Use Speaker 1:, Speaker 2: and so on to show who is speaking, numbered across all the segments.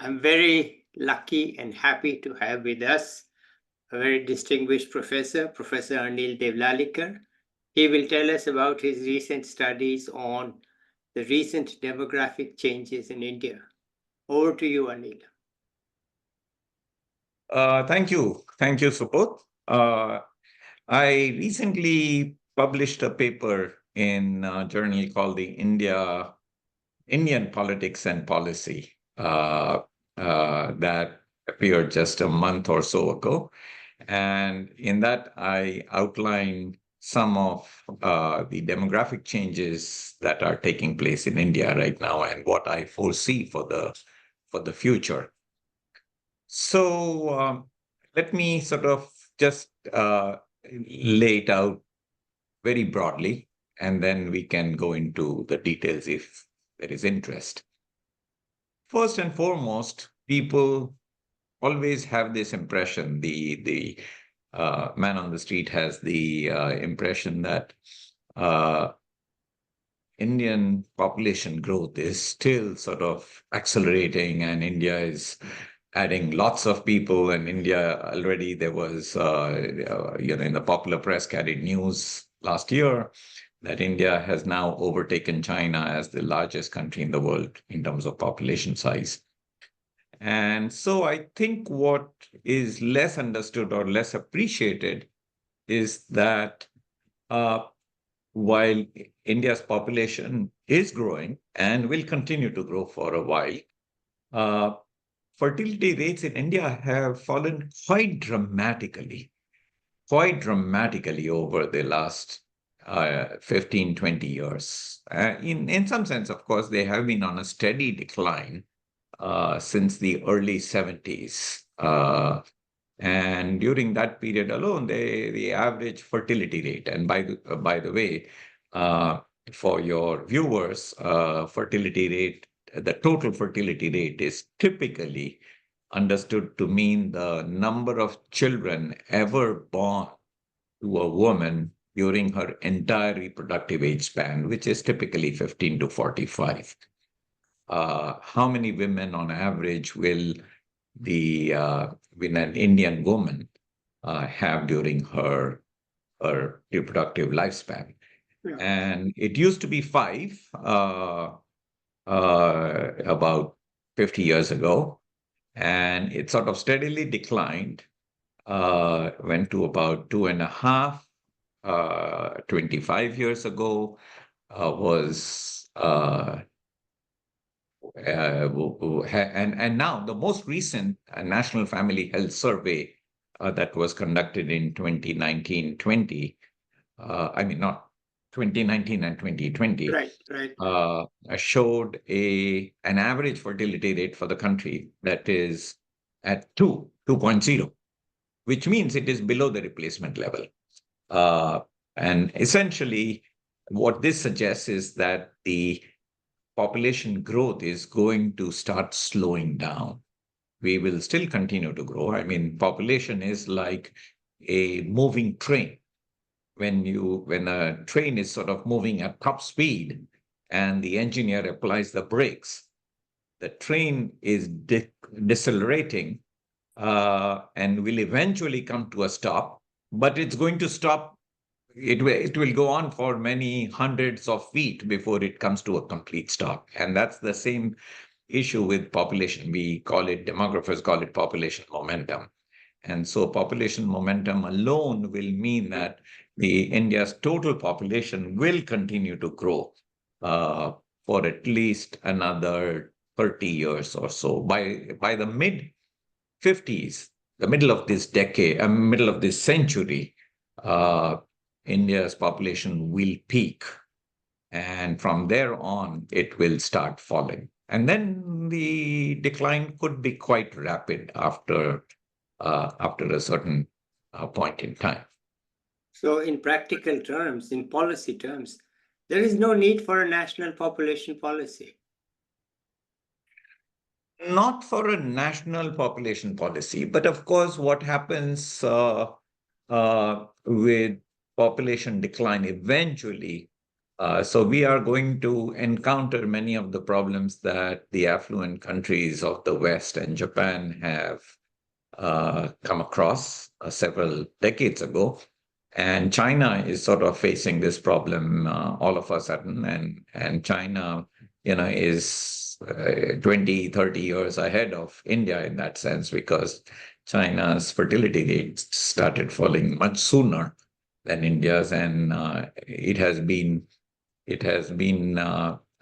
Speaker 1: I'm very lucky and happy to have with us a very distinguished professor, Professor Anil Deolalikar. He will tell us about his recent studies on the recent demographic changes in India. Over to you, Anil.
Speaker 2: Thank you. Thank you, Subodh. I recently published a paper in a journal called the Indian Politics and Policy that appeared just a month or so ago. And in that, I outlined some of the demographic changes that are taking place in India right now and what I foresee for the future. So let me sort of just lay it out very broadly, and then we can go into the details if there is interest. First and foremost, people always have this impression, the man on the street has the impression that Indian population growth is still sort of accelerating and India is adding lots of people. And India already, there was, in the popular press carried news last year that India has now overtaken China as the largest country in the world in terms of population size. And so I think what is less understood or less appreciated is that while India's population is growing and will continue to grow for a while, fertility rates in India have fallen quite dramatically over the last 15, 20 years. In some sense, of course, they have been on a steady decline since the early 70s. And during that period alone, the average fertility rate, and by the way, for your viewers, fertility rate, the total fertility rate is typically understood to mean the number of children ever born to a woman during her entire reproductive age span, which is typically 15 to 45. How many women on average will an Indian woman have during her reproductive lifespan?
Speaker 1: Yeah.
Speaker 2: And it used to be 5 about 50 years ago, and it sort of steadily declined, went to about 2.5. 25 years ago was and now the most recent National Family Health Survey that was conducted in 2019-20, not 2019 and 2020,
Speaker 1: right.
Speaker 2: Showed an average fertility rate for the country that is at 2.0, which means it is below the replacement level. And essentially, what this suggests is that the population growth is going to start slowing down. We will still continue to grow. I mean, population is like a moving train. When a train is sort of moving at top speed and the engineer applies the brakes, the train is decelerating and will eventually come to a stop, but it's going to stop. It will go on for many hundreds of feet before it comes to a complete stop. And that's the same issue with population. Demographers call it population momentum. And so population momentum alone will mean that India's total population will continue to grow for at least another 30 years or so. By the mid-50s, the middle of this decade, middle of this century, India's population will peak. And from there on, it will start falling. And then the decline could be quite rapid after a certain point in time.
Speaker 1: So in practical terms, in policy terms, there is no need for a national population policy.
Speaker 2: Not for a national population policy, but of course, what happens with population decline eventually So we are going to encounter many of the problems that the affluent countries of the West and Japan have come across several decades ago. And China is sort of facing this problem all of a sudden. And China, is 20, 30 years ahead of India in that sense, because China's fertility rate started falling much sooner than India's. And it has been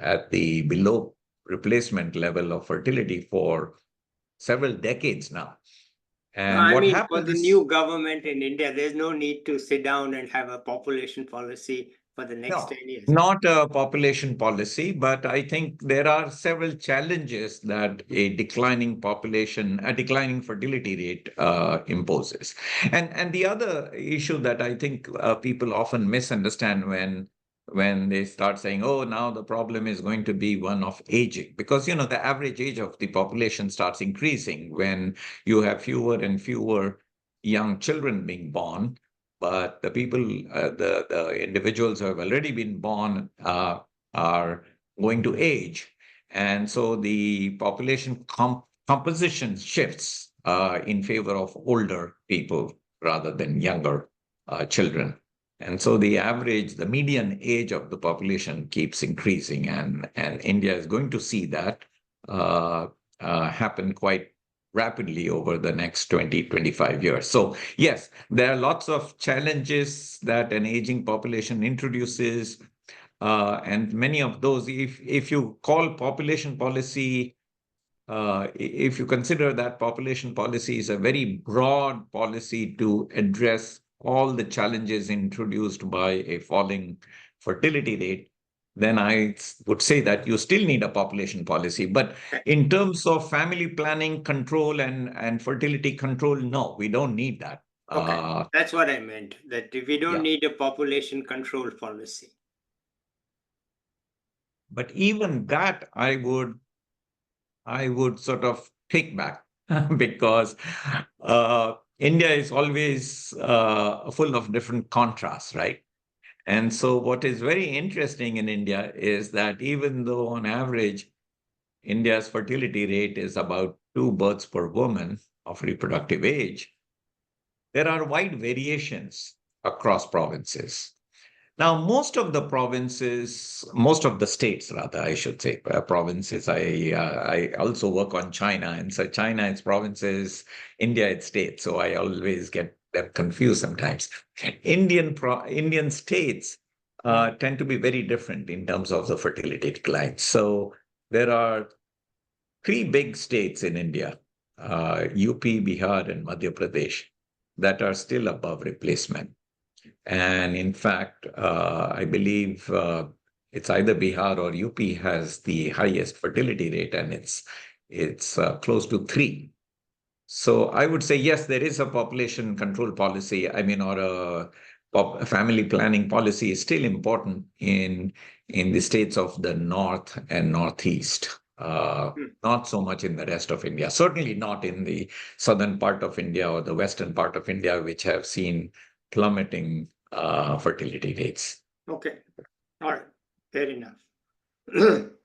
Speaker 2: at the below replacement level of fertility for several decades now.
Speaker 1: No,
Speaker 2: And
Speaker 1: I
Speaker 2: what
Speaker 1: mean, for the
Speaker 2: happens?
Speaker 1: new government in India, there's no need to sit down and have a population policy for the next
Speaker 2: No,
Speaker 1: 10 years.
Speaker 2: not a population policy, but I think there are several challenges that a declining fertility rate imposes. And the other issue that I think people often misunderstand when they start saying, oh, now the problem is going to be one of aging, because the average age of the population starts increasing when you have fewer and fewer young children being born. But the people, the individuals who have already been born are going to age. And so the population composition shifts in favor of older people rather than younger children. And so the median age of the population keeps increasing. And India is going to see that uh, happen quite rapidly over the next 20, 25 years. So, yes, there are lots of challenges that an aging population introduces. And many of those, if you call population policy, if you consider that population policy is a very broad policy to address all the challenges introduced by a falling fertility rate, then I would say that you still need a population policy. But
Speaker 1: Okay.
Speaker 2: in terms of family planning control and fertility control, no, we don't need that.
Speaker 1: Okay. That's what I meant, that we don't
Speaker 2: Yeah.
Speaker 1: need a population control policy.
Speaker 2: But even that, I would sort of take back because India is always full of different contrasts, right? And so, what is very interesting in India is that even though on average India's fertility rate is about 2 births per woman of reproductive age, there are wide variations across provinces. Now, most of the states, rather, I should say, provinces. I also work on China, and so China, it's provinces, India, it's states. So I always get them confused sometimes. Indian states tend to be very different in terms of the fertility decline. So there are three big states in India, UP, Bihar, and Madhya Pradesh, that are still above replacement. And in fact, I believe it's either Bihar or UP has the highest fertility rate, and it's close to 3. So I would say yes, there is a population control policy. I mean, or a family planning policy is still important in the states of the north and northeast.
Speaker 1: Hmm.
Speaker 2: Not so much in the rest of India. Certainly not in the southern part of India or the western part of India, which have seen plummeting fertility rates.
Speaker 1: Okay. All right. Fair enough.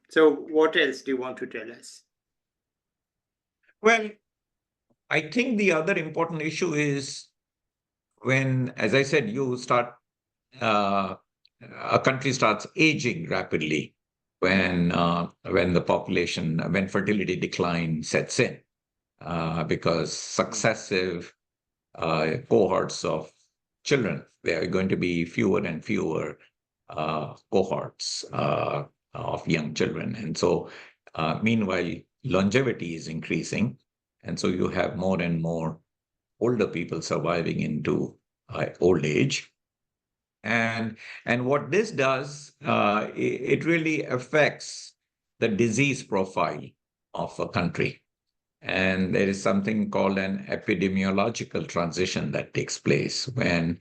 Speaker 1: So, what else do you want to tell us?
Speaker 2: Well, I think the other important issue is when, as I said, uh, a country starts aging rapidly when fertility decline sets in, because successive cohorts of children, there are going to be fewer and fewer cohorts of young children. And so, meanwhile, longevity is increasing. And so you have more and more older people surviving into old age. And what this does, it really affects the disease profile of a country. And there is something called an epidemiological transition that takes place when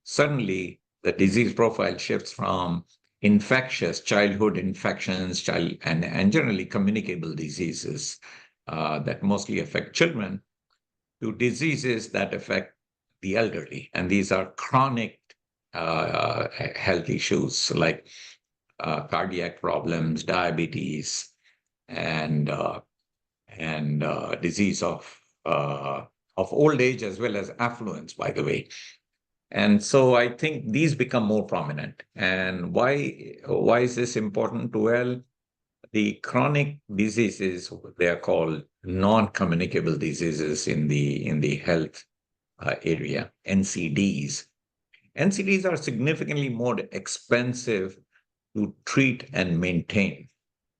Speaker 2: suddenly the disease profile shifts from infectious childhood infections, and generally communicable diseases that mostly affect children, to diseases that affect the elderly. And these are chronic health issues like cardiac problems, diabetes, and disease of old age as well as affluence, by the way. And so I think these become more prominent. And why is this important? Well, the chronic diseases, they are called non-communicable diseases in the health area, NCDs. NCDs are significantly more expensive to treat and maintain.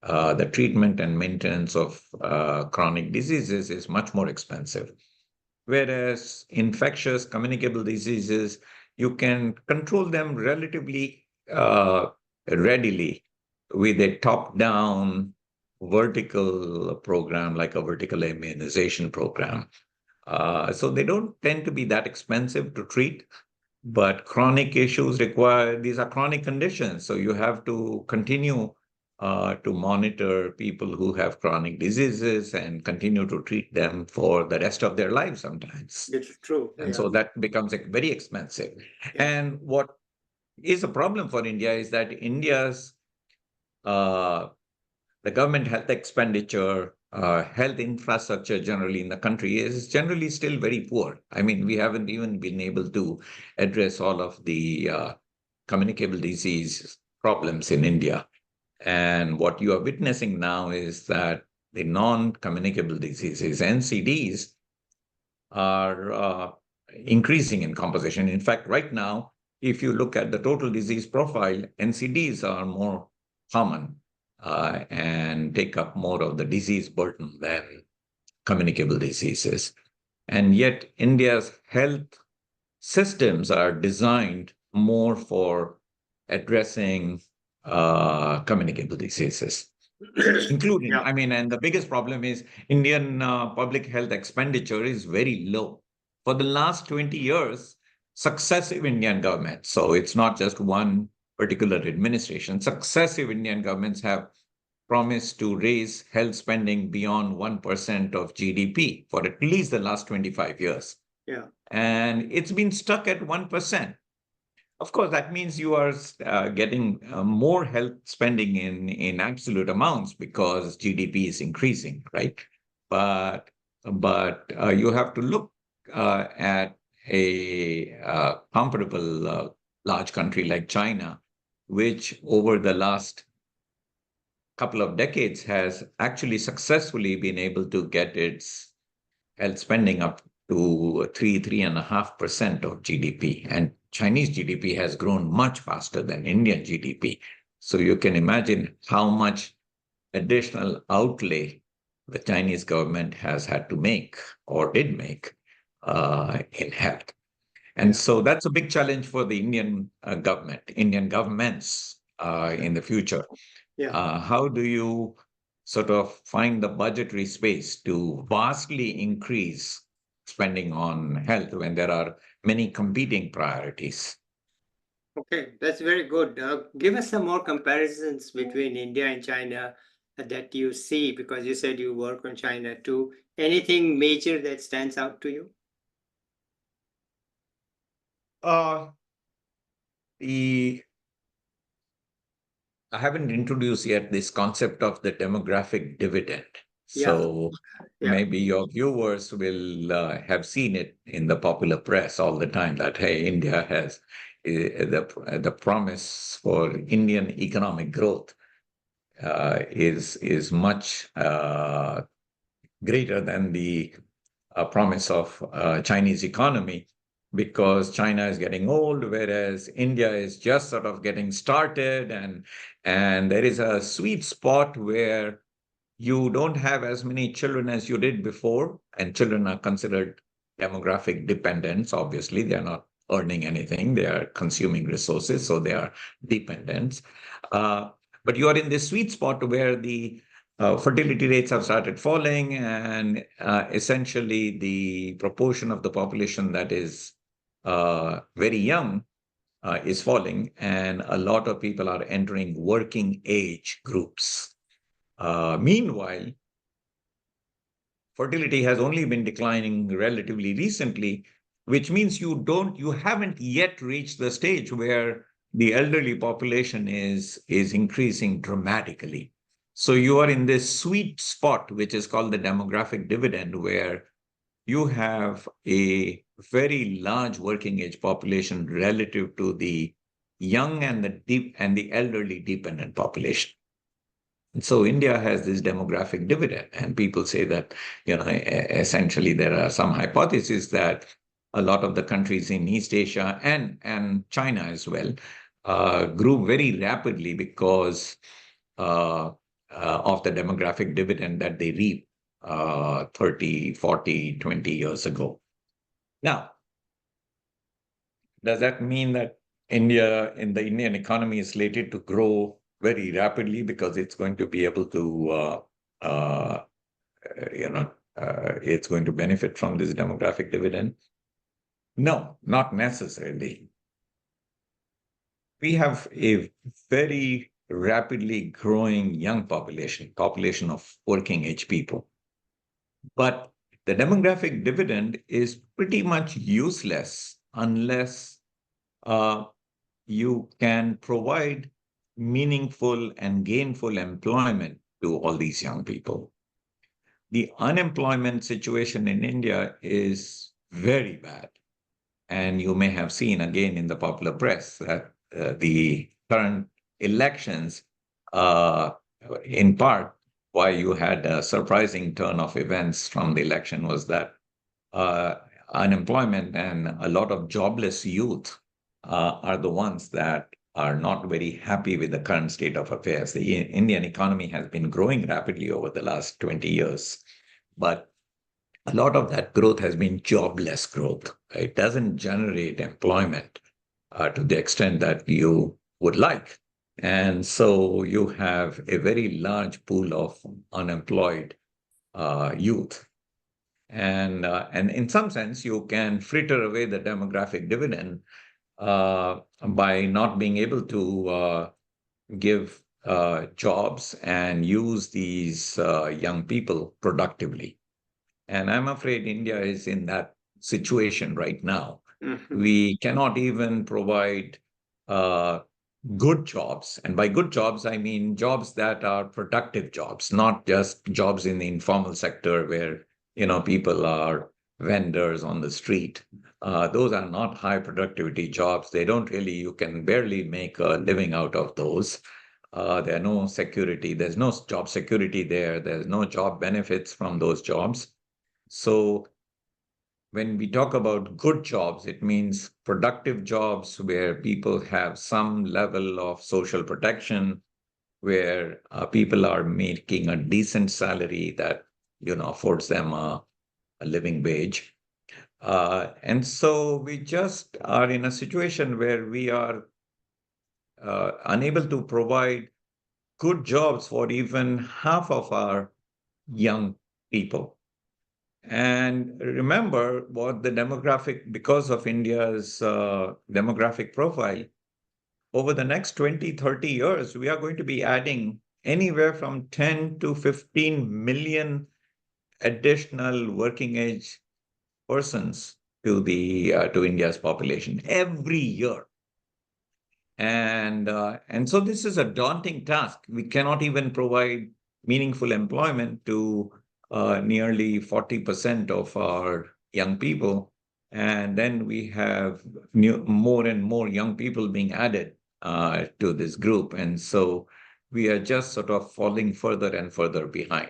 Speaker 2: The treatment and maintenance of chronic diseases is much more expensive. Whereas infectious communicable diseases, you can control them relatively readily with a top-down vertical program like a vertical immunization program. So they don't tend to be that expensive to treat, but chronic issues require, these are chronic conditions. So you have to continue to monitor people who have chronic diseases and continue to treat them for the rest of their lives sometimes.
Speaker 1: It's true.
Speaker 2: And so that becomes very expensive.
Speaker 1: Yeah.
Speaker 2: And what is a problem for India is that India's the government health expenditure, health infrastructure generally in the country is generally still very poor. I mean, we haven't even been able to address all of the communicable disease problems in India. And what you are witnessing now is that the non-communicable diseases, NCDs, are increasing in composition. In fact, right now, if you look at the total disease profile, NCDs are more common and take up more of the disease burden than communicable diseases. And yet, India's health systems are designed more for addressing communicable diseases, including,
Speaker 1: Yeah.
Speaker 2: I mean, and the biggest problem is Indian public health expenditure is very low. For the last 20 years, successive Indian governments, so it's not just one particular administration, successive Indian governments have promised to raise health spending beyond 1% of GDP for at least the last 25 years.
Speaker 1: Yeah.
Speaker 2: And it's been stuck at 1%. Of course, that means you are getting more health spending in absolute amounts because GDP is increasing, right? But you have to look at a comparable large country like China, which over the last couple of decades has actually successfully been able to get its health spending up to 3.5% of GDP. And Chinese GDP has grown much faster than Indian GDP. So you can imagine how much additional outlay the Chinese government has had to make or did make in health. And so that's a big challenge for the Indian government, Indian governments in the future. How do you sort of find the budgetary space to vastly increase spending on health when there are many competing priorities?
Speaker 1: Okay, that's very good. Give us some more comparisons between India and China that you see, because you said you work on China too. Anything major that stands out to you?
Speaker 2: Uh, the I haven't introduced yet this concept of the demographic dividend. So maybe your viewers will have seen it in the popular press all the time that, hey, India has the promise for Indian economic growth is much greater than the promise of Chinese economy, because China is getting old, whereas India is just sort of getting started, and there is a sweet spot where you don't have as many children as you did before, and children are considered demographic dependents. Obviously, they are not earning anything; they are consuming resources, so they are dependents. But you are in this sweet spot where the fertility rates have started falling, and essentially the proportion of the population that is very young is falling, and a lot of people are entering working age groups. Meanwhile, fertility has only been declining relatively recently, which means you haven't yet reached the stage where the elderly population is increasing dramatically. So you are in this sweet spot, which is called the demographic dividend, where you have a very large working age population relative to the young and the deep and the elderly dependent population. And so India has this demographic dividend, and people say that, essentially there are some hypotheses that a lot of the countries in East Asia and China as well grew very rapidly because uh, of the demographic dividend that they reaped 30, 40, 20 years ago. Now, does that mean that the Indian economy is slated to grow very rapidly because it's going to be able to, uh, it's going to benefit from this demographic dividend? No, not necessarily. We have a very rapidly growing young population of working age people. But the demographic dividend is pretty much useless unless you can provide meaningful and gainful employment to all these young people. The unemployment situation in India is very bad. And you may have seen again in the popular press that the current elections, uh, in part, why you had a surprising turn of events from the election was that uh, unemployment and a lot of jobless youth are the ones that are not very happy with the current state of affairs. The Indian economy has been growing rapidly over the last 20 years, but a lot of that growth has been jobless growth. It doesn't generate employment to the extent that you would like. And so you have a very large pool of unemployed youth. And in some sense, you can fritter away the demographic dividend by not being able to give jobs and use these young people productively. And I'm afraid India is in that situation right now.
Speaker 1: Mhm.
Speaker 2: We cannot even provide uh, good jobs. And by good jobs, I mean jobs that are productive jobs, not just jobs in the informal sector where, people are vendors on the street. Those are not high productivity jobs. You can barely make a living out of those. There's no security. There's no job security there. There's no job benefits from those jobs. So when we talk about good jobs, it means productive jobs where people have some level of social protection, where people are making a decent salary that affords them a living wage. And so we just are in a situation where we are unable to provide good jobs for even half of our young people. And remember what because of India's demographic profile, over the next 20, 30 years, we are going to be adding anywhere from 10 to 15 million additional working age persons to India's population every year. And so this is a daunting task. We cannot even provide meaningful employment to nearly 40% of our young people. And then we have more and more young people being added to this group. And so we are just sort of falling further and further behind.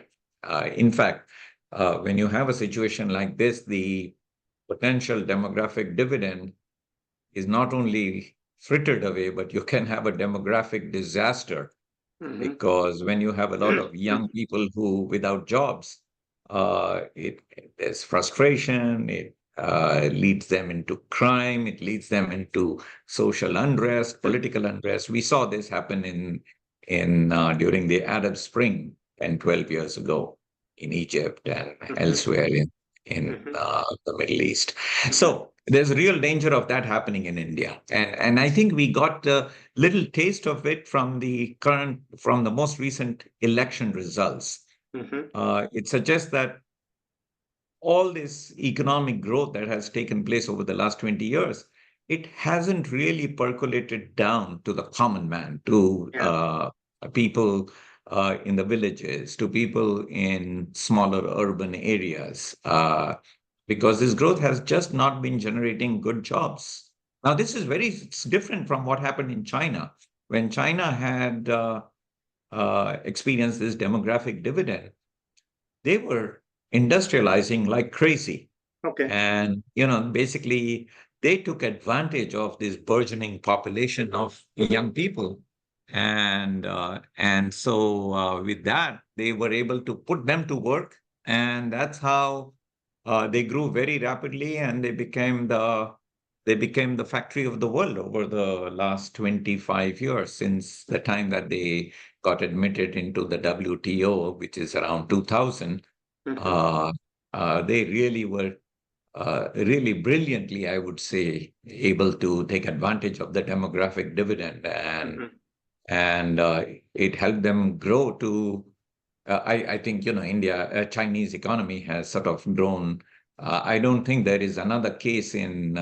Speaker 2: In fact, when you have a situation like this, the potential demographic dividend is not only frittered away, but you can have a demographic disaster.
Speaker 1: Mhm.
Speaker 2: Because when you have a lot of young people who without jobs, there's frustration. It leads them into crime. It leads them into social unrest, political unrest. We saw this happen in during the Arab Spring 10, 12 years ago in Egypt and elsewhere in the Middle East. So there's a real danger of that happening in India. And I think we got a little taste of it from the most recent election results. It suggests that all this economic growth that has taken place over the last 20 years it hasn't really percolated down to the common man, to
Speaker 1: Yeah.
Speaker 2: people in the villages, to people in smaller urban areas, because this growth has just not been generating good jobs. Now, this is it's different from what happened in China. When China had experienced this demographic dividend, they were industrializing like crazy.
Speaker 1: Okay.
Speaker 2: And, basically, they took advantage of this burgeoning population of young people. And so with that, they were able to put them to work. And that's how they grew very rapidly, and they became the factory of the world over the last 25 years, since the time that they got admitted into the WTO, which is around 2000.
Speaker 1: Hmm.
Speaker 2: Uh, they really were really brilliantly, I would say, able to take advantage of the demographic dividend, and
Speaker 1: Hmm.
Speaker 2: and uh, it helped them grow to. I think India, Chinese economy has sort of grown. I don't think there is another case in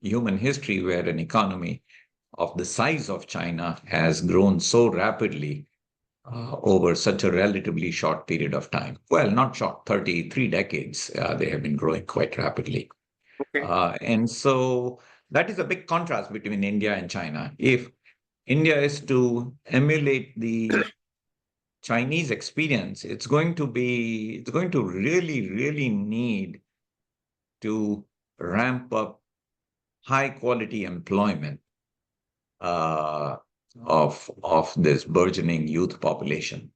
Speaker 2: human history where an economy of the size of China has grown so rapidly over such a relatively short period of time. Well, not short, 33 decades. They have been growing quite rapidly.
Speaker 1: Okay.
Speaker 2: And so that is a big contrast between India and China. If India is to emulate the Chinese experience, it's going to really, really need to ramp up high quality employment uh, of this burgeoning youth population.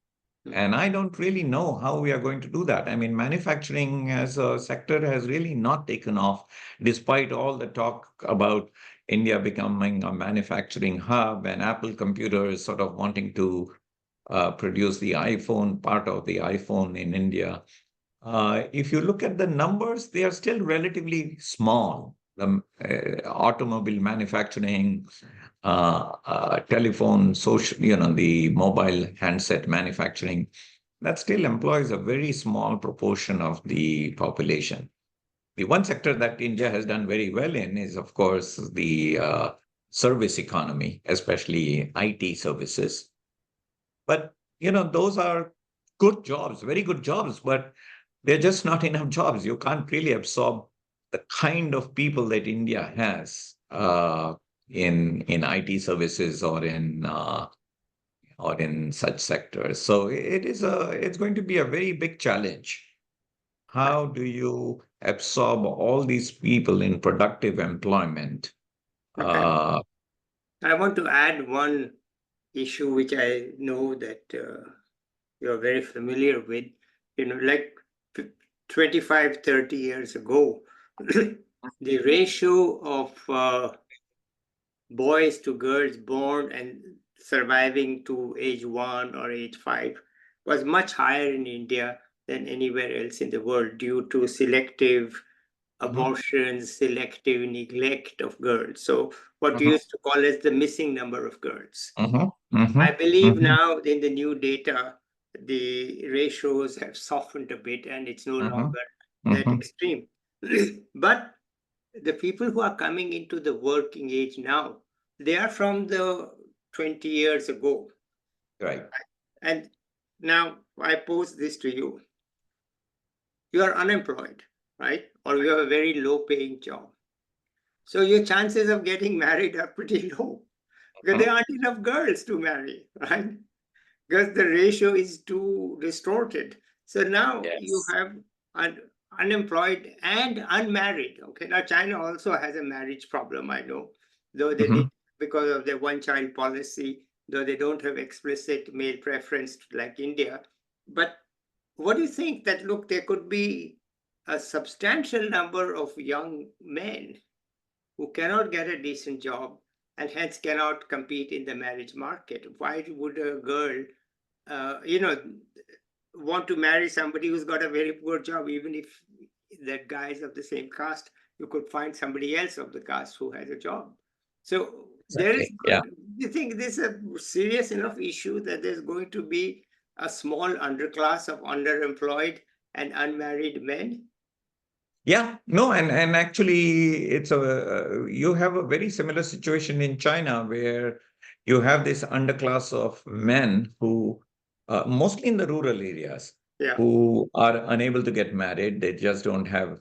Speaker 2: And I don't really know how we are going to do that. I mean, manufacturing as a sector has really not taken off, despite all the talk about India becoming a manufacturing hub and Apple computers sort of wanting to produce the iPhone, part of the iPhone in India. If you look at the numbers, they are still relatively small. The automobile manufacturing, telephone, social, the mobile handset manufacturing, that still employs a very small proportion of the population. The one sector that India has done very well in is, of course, the service economy, especially IT services. But, those are good jobs, very good jobs, but they're just not enough jobs. You can't really absorb the kind of people that India has in IT services or in such sectors. So it's going to be a very big challenge.
Speaker 1: Right.
Speaker 2: How do you absorb all these people in productive employment?
Speaker 1: Okay.
Speaker 2: Uh,
Speaker 1: I want to add one issue which I know that you're very familiar with. Like 25, 30 years ago, the ratio of boys to girls born and surviving to age 1 or age 5 was much higher in India than anywhere else in the world due to selective
Speaker 2: mhm,
Speaker 1: abortions, selective neglect of girls. So, what we
Speaker 2: mhm,
Speaker 1: used to call as the missing number of girls.
Speaker 2: mhm,
Speaker 1: I
Speaker 2: mhm,
Speaker 1: believe
Speaker 2: mhm,
Speaker 1: now in the new data, the ratios have softened a bit and it's no
Speaker 2: mhm,
Speaker 1: longer that
Speaker 2: mhm.
Speaker 1: extreme. But the people who are coming into the working age now, they are from the 20 years ago.
Speaker 2: Right.
Speaker 1: And now I pose this to you. You are unemployed, right? Or you have a very low paying job. So your chances of getting married are pretty low because there
Speaker 2: Mhm.
Speaker 1: aren't enough girls to marry, right? Because the ratio is too distorted. So now you
Speaker 2: Yes.
Speaker 1: have unemployed and unmarried. Okay, now China also has a marriage problem, I know, though they did
Speaker 2: Mhm.
Speaker 1: because of their one child policy, though they don't have explicit male preference like India. But what do you think that, look, there could be a substantial number of young men who cannot get a decent job and hence cannot compete in the marriage market? Why would a girl uh, you know, want to marry somebody who's got a very poor job, even if that guy is of the same caste, you could find somebody else of the caste who has a job. So there is,
Speaker 2: Exactly. Yeah.
Speaker 1: do you think this is a serious enough issue that there's going to be a small underclass of underemployed and unmarried men?
Speaker 2: Yeah, no, and actually, it's a you have a very similar situation in China where you have this underclass of men who, mostly in the rural areas,
Speaker 1: Yeah,
Speaker 2: who are unable to get married. They just don't have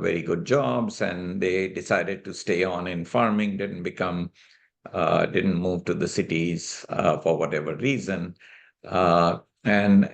Speaker 2: very good jobs, and they decided to stay on in farming. Didn't move to the cities for whatever reason. And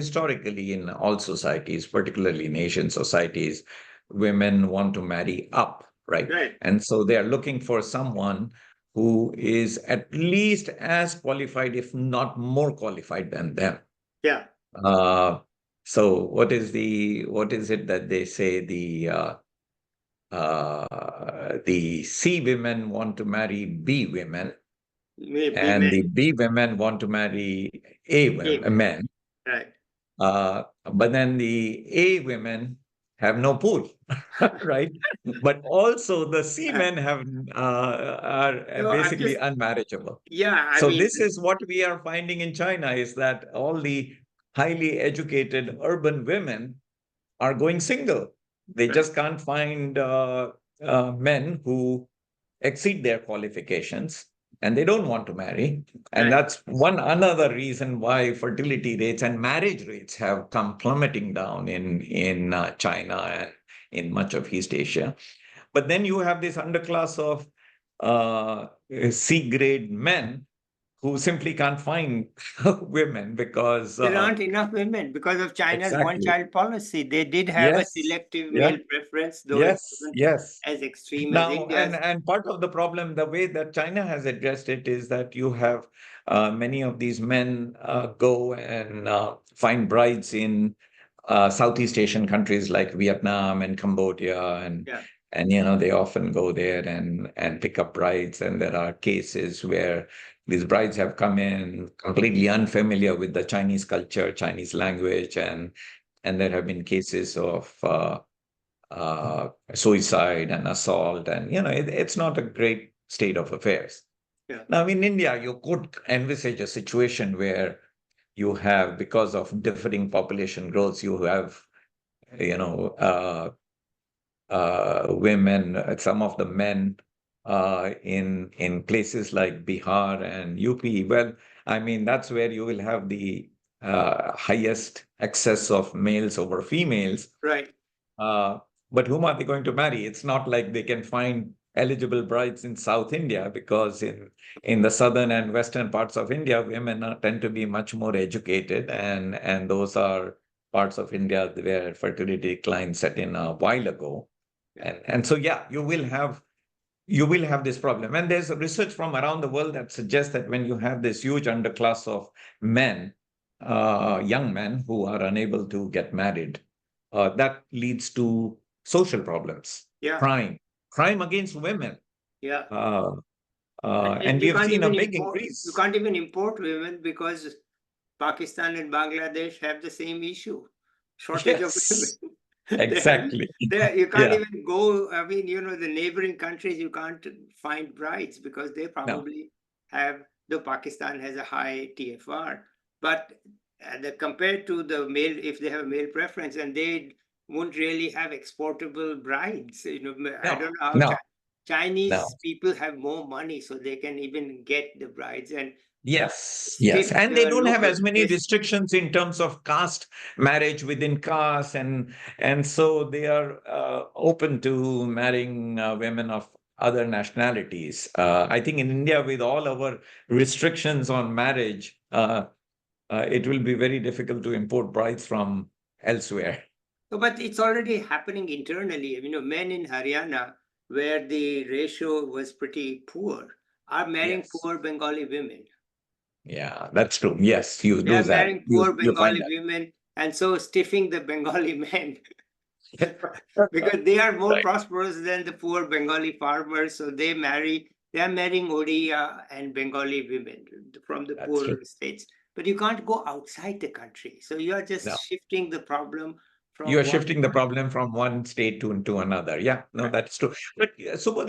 Speaker 2: historically in all societies, particularly in Asian societies, women want to marry up, right?
Speaker 1: right.
Speaker 2: And so they are looking for someone who is at least as qualified, if not more qualified than them.
Speaker 1: Yeah,
Speaker 2: Uh, so what is it that they say the C women want to marry B women,
Speaker 1: maybe
Speaker 2: and the
Speaker 1: men.
Speaker 2: B women want to marry A women,
Speaker 1: Amen.
Speaker 2: men.
Speaker 1: Right.
Speaker 2: But then the A women have no pool, right? But also the C men are
Speaker 1: No, I'm
Speaker 2: basically
Speaker 1: just,
Speaker 2: unmarriageable.
Speaker 1: yeah, I
Speaker 2: So
Speaker 1: mean,
Speaker 2: this is what we are finding in China is that all the highly educated urban women are going single. They
Speaker 1: right,
Speaker 2: just can't find men who exceed their qualifications, and they don't want to marry. And
Speaker 1: right.
Speaker 2: that's one another reason why fertility rates and marriage rates have come plummeting down in China and in much of East Asia. But then you have this underclass of uh, C grade men who simply can't find women because
Speaker 1: There aren't enough women because of China's
Speaker 2: exactly.
Speaker 1: one-child policy. They did have a
Speaker 2: Yes.
Speaker 1: selective
Speaker 2: Yeah.
Speaker 1: male preference, though it
Speaker 2: Yes.
Speaker 1: wasn't
Speaker 2: Yes.
Speaker 1: as extreme as
Speaker 2: Now,
Speaker 1: India's.
Speaker 2: and part of the problem, the way that China has addressed it is that you have many of these men go and find brides in Southeast Asian countries like Vietnam and Cambodia,
Speaker 1: Yeah,
Speaker 2: and they often go there and pick up brides. And there are cases where these brides have come in completely unfamiliar with the Chinese culture, Chinese language, and there have been cases of suicide and assault, and it's not a great state of affairs.
Speaker 1: yeah,
Speaker 2: Now, in India, you could envisage a situation where you have, because of differing population growth, you have, you know, women, some of the men in places like Bihar and UP. Well, I mean, that's where you will have the highest excess of males over females.
Speaker 1: right.
Speaker 2: uh, but whom are they going to marry? It's not like they can find eligible brides in South India, because in the southern and western parts of India, women tend to be much more educated, and those are parts of India where fertility decline set in a while ago.
Speaker 1: Yeah,
Speaker 2: And so yeah, you will have this problem. And there's research from around the world that suggests that when you have this huge underclass of men, young men who are unable to get married, that leads to social problems,
Speaker 1: yeah,
Speaker 2: crime against women.
Speaker 1: yeah.
Speaker 2: Uh,
Speaker 1: And
Speaker 2: and we have seen a big
Speaker 1: you
Speaker 2: increase.
Speaker 1: can't even import women because Pakistan and Bangladesh have the same issue, shortage of women.
Speaker 2: Yes,
Speaker 1: They have,
Speaker 2: exactly.
Speaker 1: you can't
Speaker 2: Yeah,
Speaker 1: even go. I mean, the neighboring countries, you can't find brides because they
Speaker 2: no,
Speaker 1: probably have. Though Pakistan has a high TFR, but compared to the male, if they have male preference, and they won't really have exportable brides. I
Speaker 2: no,
Speaker 1: don't know how
Speaker 2: no, no.
Speaker 1: Chinese people have more money, so they can even get the brides and uh,
Speaker 2: Yes, yes.
Speaker 1: stiff
Speaker 2: And they
Speaker 1: the
Speaker 2: don't have
Speaker 1: local.
Speaker 2: as many
Speaker 1: This,
Speaker 2: restrictions in terms of caste, marriage within caste, and so they are open to marrying women of other nationalities. I think in India, with all our restrictions on marriage, it will be very difficult to import brides from elsewhere.
Speaker 1: no, but it's already happening internally. Men in Haryana, where the ratio was pretty poor, are marrying
Speaker 2: Yes.
Speaker 1: poor Bengali women.
Speaker 2: Yeah, that's true. Yes, you
Speaker 1: They
Speaker 2: do
Speaker 1: are
Speaker 2: that.
Speaker 1: marrying
Speaker 2: You
Speaker 1: poor
Speaker 2: you find
Speaker 1: Bengali women and so stiffing the Bengali men
Speaker 2: that.
Speaker 1: because they are more
Speaker 2: Right.
Speaker 1: prosperous than the poor Bengali farmers. So they are marrying Odia and Bengali women from the
Speaker 2: That's true.
Speaker 1: poorer states. But you can't go outside the country. So you are just
Speaker 2: No.
Speaker 1: shifting the problem
Speaker 2: You
Speaker 1: from
Speaker 2: are
Speaker 1: one
Speaker 2: shifting the
Speaker 1: point.
Speaker 2: problem from one state to another. Yeah, no,
Speaker 1: Right.
Speaker 2: that's true. But Subodh,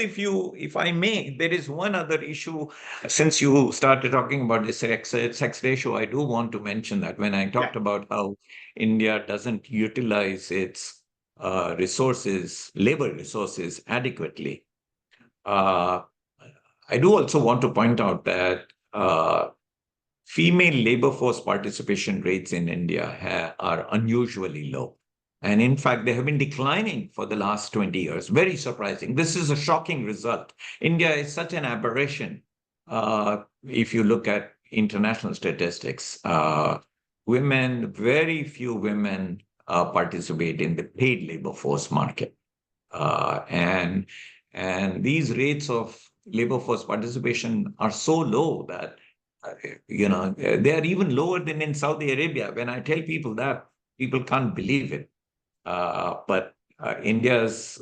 Speaker 2: if I may, there is one other issue. Since you started talking about the sex ratio, I do want to mention that when I
Speaker 1: Yeah.
Speaker 2: talked about how India doesn't utilize its labor resources adequately. I do also want to point out that female labor force participation rates in India are unusually low. And in fact, they have been declining for the last 20 years. Very surprising. This is a shocking result. India is such an aberration. If you look at international statistics, very few women participate in the paid labor force market. And these rates of labor force participation are so low that they are even lower than in Saudi Arabia. When I tell people that, people can't believe it. But India's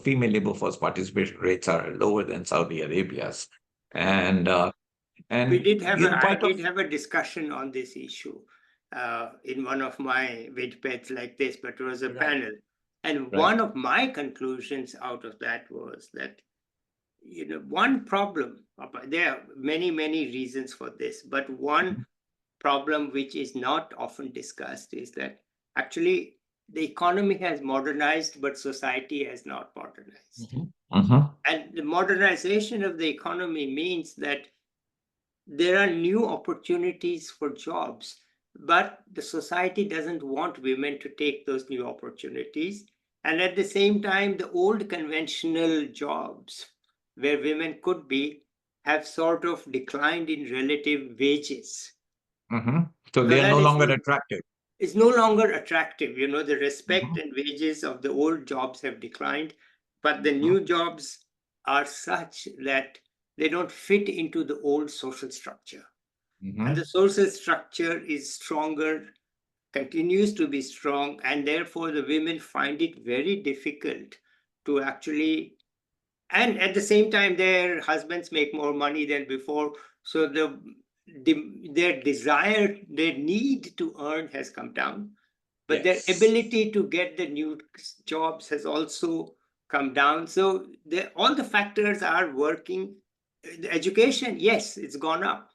Speaker 2: female labor force participation rates are lower than Saudi Arabia's. And
Speaker 1: I did
Speaker 2: part
Speaker 1: have a discussion on this issue in one of my Vidpeds like this, but it was a
Speaker 2: right,
Speaker 1: panel. And
Speaker 2: right.
Speaker 1: one of my conclusions out of that was that, one problem, there are many, many reasons for this, but one problem which is not often discussed is that actually the economy has modernized, but society has not modernized. And the modernization of the economy means that there are new opportunities for jobs, but the society doesn't want women to take those new opportunities. And at the same time, the old conventional jobs where women could be have sort of declined in relative wages.
Speaker 2: So
Speaker 1: So
Speaker 2: they are
Speaker 1: that
Speaker 2: no longer attractive.
Speaker 1: it's no longer attractive. The respect and wages of the old jobs have declined, but the new jobs are such that they don't fit into the old social structure. And the social structure is stronger, continues to be strong, and therefore the women find it very difficult to actually, and at the same time, their husbands make more money than before. So their desire, their need to earn has come down, but their
Speaker 2: Yes.
Speaker 1: ability to get the new jobs has also come down. So all the factors are working. The education, yes, it's gone up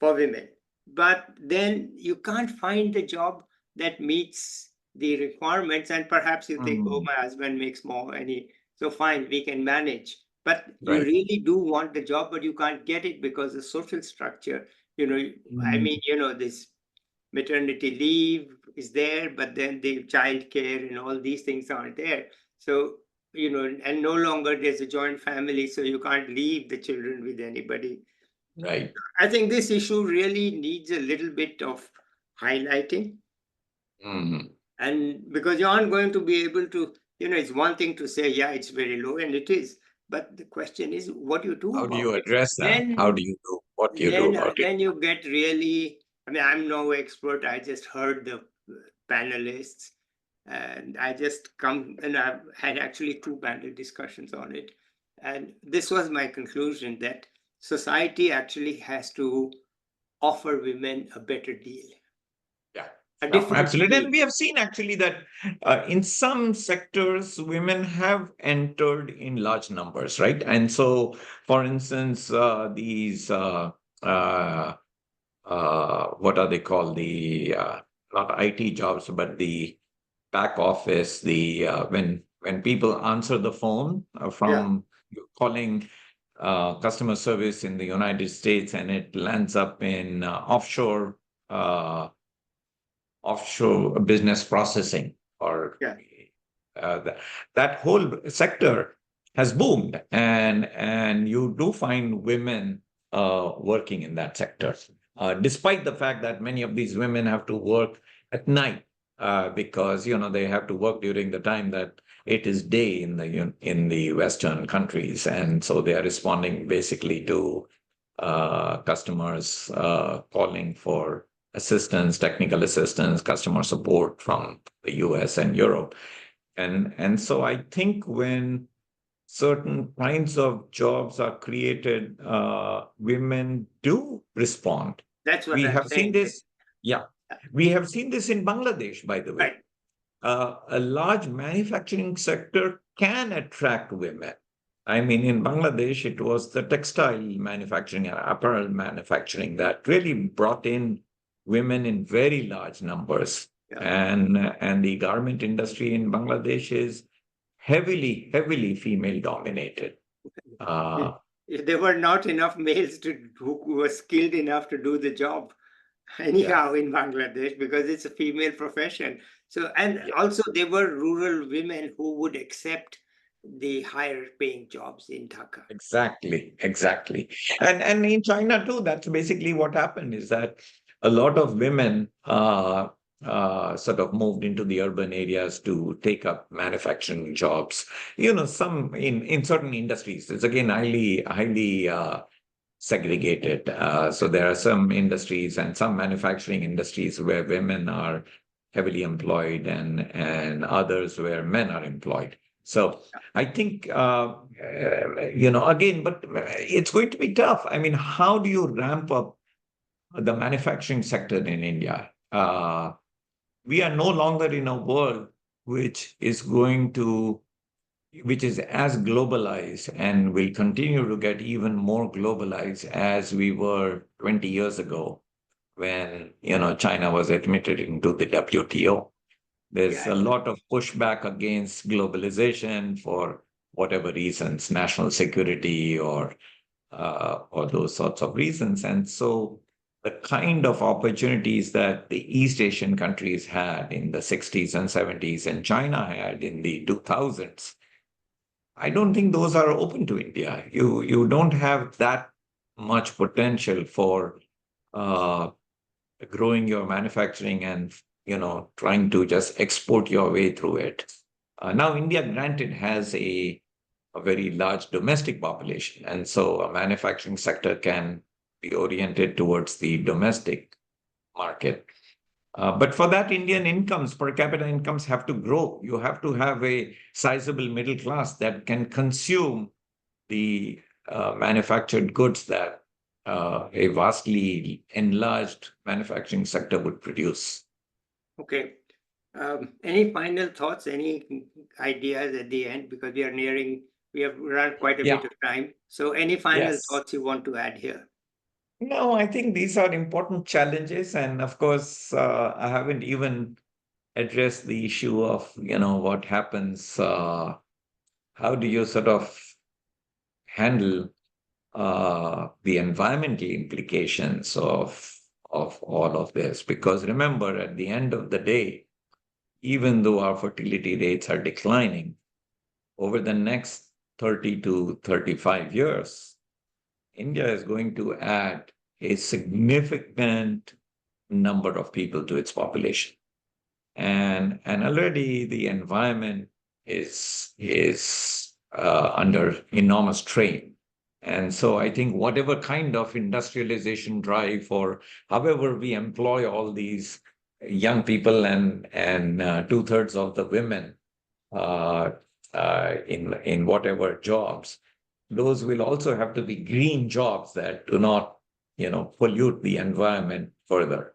Speaker 1: for women, but then you can't find the job that meets the requirements. And perhaps you think, oh, my husband makes more, so fine, we can manage. But you
Speaker 2: Right.
Speaker 1: really do want the job, but you can't get it because the social structure, this maternity leave is there, but then the child care and all these things aren't there. So, and no longer there's a joint family, so you can't leave the children with anybody.
Speaker 2: Right.
Speaker 1: I think this issue really needs a little bit of highlighting. And because you aren't going to be able to, it's one thing to say, yeah, it's very low, and it is. But the question is, what do you do
Speaker 2: How do
Speaker 1: about
Speaker 2: you
Speaker 1: it?
Speaker 2: address that? How do you do what do you do about it?
Speaker 1: Then you get really, I'm no expert. I just heard the panelists, and I just and I've had actually two panel discussions on it. And this was my conclusion, that society actually has to offer women a better deal,
Speaker 2: Yeah.
Speaker 1: a
Speaker 2: No,
Speaker 1: different
Speaker 2: absolutely.
Speaker 1: deal.
Speaker 2: And we have seen actually that in some sectors, women have entered in large numbers, right? And so, for instance, these, what are they called? Not IT jobs, but the back office, when people answer the phone
Speaker 1: Yeah,
Speaker 2: from calling customer service in the United States, and it lands up in uh, offshore business processing, or
Speaker 1: yeah.
Speaker 2: that whole sector has boomed, and you do find women working in that sector, despite the fact that many of these women have to work at night, because they have to work during the time that it is day in the Western countries, and so they are responding basically to customers calling for assistance, technical assistance, customer support from the US and Europe. And so I think when certain kinds of jobs are created, women do respond.
Speaker 1: That's what
Speaker 2: We
Speaker 1: I'm
Speaker 2: have seen
Speaker 1: saying.
Speaker 2: this. Yeah. We have seen this in Bangladesh, by the way.
Speaker 1: Right.
Speaker 2: A large manufacturing sector can attract women. I mean, in Bangladesh, it was the textile manufacturing and apparel manufacturing that really brought in women in very large numbers. And the garment industry in Bangladesh is heavily female dominated.
Speaker 1: There were not enough males who were skilled enough to do the job
Speaker 2: Yeah,
Speaker 1: anyhow in Bangladesh, because it's a female profession. So, and
Speaker 2: yeah,
Speaker 1: also there were rural women who would accept the higher paying jobs in Dhaka.
Speaker 2: exactly. And in China too, that's basically what happened is that a lot of women sort of moved into the urban areas to take up manufacturing jobs. Some in certain industries. It's again highly segregated. So there are some industries and some manufacturing industries where women are heavily employed and others where men are employed. So I think, again, but it's going to be tough. I mean, how do you ramp up the manufacturing sector in India? We are no longer in a world which is going to which is as globalized and will continue to get even more globalized as we were 20 years ago when China was admitted into the WTO. There's
Speaker 1: Yeah,
Speaker 2: a lot of pushback against globalization for whatever reasons, national security or those sorts of reasons. And so the kind of opportunities that the East Asian countries had in the 60s and 70s and China had in the 2000s, I don't think those are open to India. You don't have that much potential for uh, growing your manufacturing and trying to just export your way through it. Now, India, granted, has a very large domestic population, and so a manufacturing sector can be oriented towards the domestic market. But for that, Indian incomes, per capita incomes have to grow. You have to have a sizable middle class that can consume the manufactured goods that a vastly enlarged manufacturing sector would produce.
Speaker 1: okay. Any final thoughts, any ideas at the end? Because we have run quite a
Speaker 2: Yeah,
Speaker 1: bit of time. So, any final
Speaker 2: yes.
Speaker 1: thoughts you want to add here?
Speaker 2: No, I think these are important challenges. And of course, I haven't even addressed the issue of, what happens. How do you sort of handle the environmental implications of all of this? Because remember, at the end of the day, even though our fertility rates are declining, over the next 30 to 35 years, India is going to add a significant number of people to its population. And already the environment is under enormous strain. And so I think whatever kind of industrialization drive or however we employ all these young people and 2/3 of the women uh, in whatever jobs, those will also have to be green jobs that do not pollute the environment further.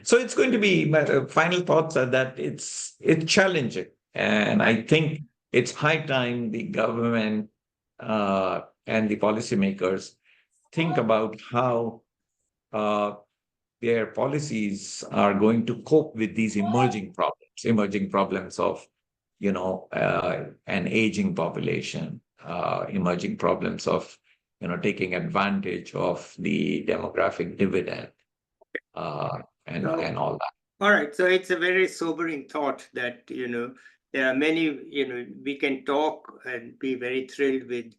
Speaker 2: So it's going to be my final thoughts are that it's challenging, and I think it's high time the government and the policymakers think about how uh, their policies are going to cope with these emerging problems of an aging population, emerging problems of taking advantage of the demographic dividend uh, and
Speaker 1: So,
Speaker 2: all that.
Speaker 1: all right. So it's a very sobering thought that, there are many, we can talk and be very thrilled with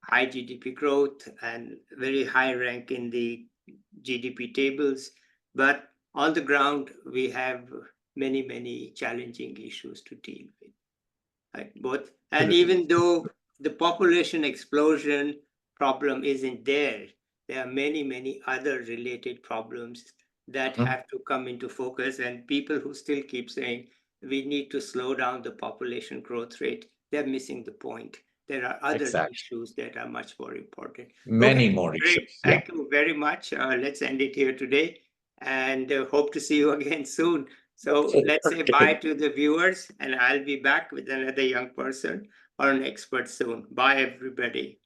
Speaker 1: high GDP growth and very high rank in the GDP tables. But on the ground, we have many, many challenging issues to deal with. Right? Both, and
Speaker 2: Absolutely.
Speaker 1: even though the population explosion problem isn't there, there are many, many other related problems that
Speaker 2: Mhm.
Speaker 1: have to come into focus. And people who still keep saying we need to slow down the population growth rate, they're missing the point. There are other
Speaker 2: Exactly.
Speaker 1: issues that are much more important.
Speaker 2: Many
Speaker 1: Okay,
Speaker 2: more
Speaker 1: great.
Speaker 2: issues. Yeah.
Speaker 1: Thank you very much. Let's end it here today and hope to see you again soon. So let's say bye
Speaker 2: Okay.
Speaker 1: to the viewers, and I'll be back with another young person or an expert soon. Bye, everybody.